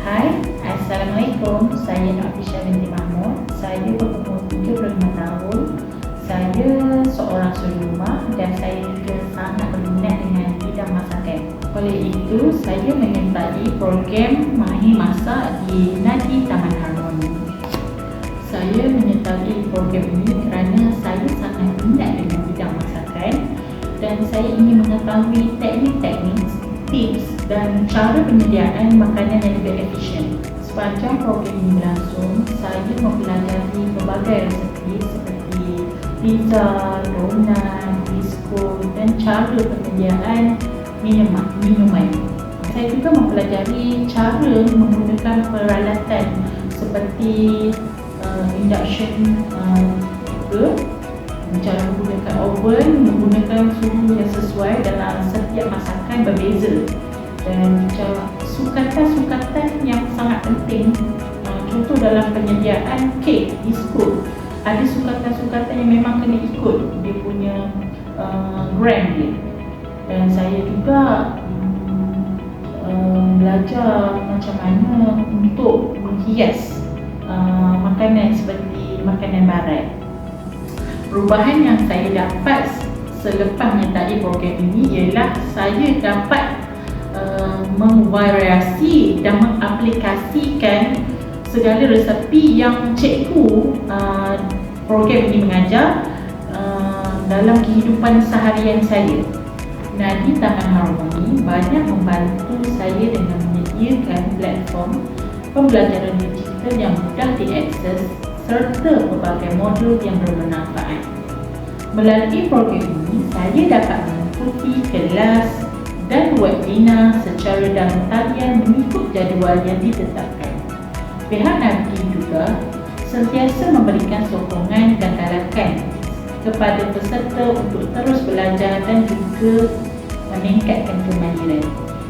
Hai, Assalamualaikum. Saya Nafisha binti Mahmud. Saya berumur 35 tahun. Saya seorang suri rumah dan saya juga sangat berminat dengan bidang masakan. Oleh itu, saya menyertai program Mahir Masak di Nadi Taman Harmoni. Saya menyertai program ini kerana saya sangat minat dengan bidang masakan dan saya ingin mengetahui teknik-teknik, tips dan cara penyediaan makanan yang lebih efisien. Sepanjang program ini berlangsung, saya mempelajari berbagai resepi seperti pizza, donat, biskut dan cara penyediaan minuman. Saya juga mempelajari cara menggunakan peralatan seperti induction cooker, cara menggunakan oven, menggunakan suhu yang sesuai dalam setiap masakan berbeza, dan sukatan-sukatan yang sangat penting. Contoh dalam penyediaan kek, biskut, ada sukatan-sukatan yang memang kena ikut dia punya gram dia. Dan saya juga belajar macam mana untuk menghias makanan seperti makanan barat. Perubahan yang saya dapat selepas menyertai program ini ialah saya dapat memvariasi dan mengaplikasikan segala resepi yang cikgu program ini mengajar dalam kehidupan seharian saya. Nadi Taman Harmoni banyak membantu saya dengan menyediakan platform pembelajaran digital yang mudah diakses serta berbagai modul yang bermanfaat. Melalui program ini, saya dapat mengikuti kelas dan webinar secara dalam talian mengikut jadual yang ditetapkan. Pihak Nadi juga sentiasa memberikan sokongan dan galakan kepada peserta untuk terus belajar dan juga meningkatkan kemahiran.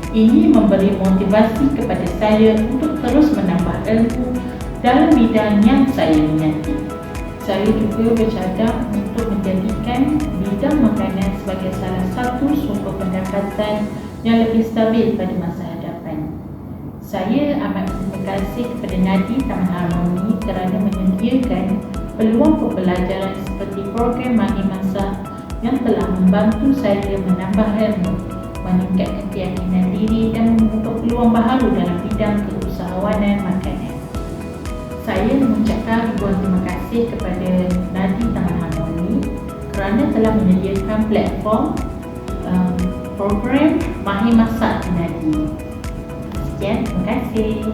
Ini memberi motivasi kepada saya untuk terus menambah ilmu dalam bidang yang saya minati. Saya juga bercadang untuk menjadikan bidang makanan sebagai salah satu sumber pendapatan yang lebih stabil pada masa hadapan. Saya amat terima kasih kepada Nadi Taman Harmoni kerana menyediakan peluang pembelajaran seperti program Mahir Masak yang telah membantu saya menambah ilmu, meningkatkan keyakinan diri dan membuka peluang baharu dalam bidang keusahawanan makanan. Saya mengucapkan ribuan terima kasih kepada Nadi Taman Harmoni kerana telah menyediakan platform program Mahir Masak di Nadi. Sekian, terima kasih.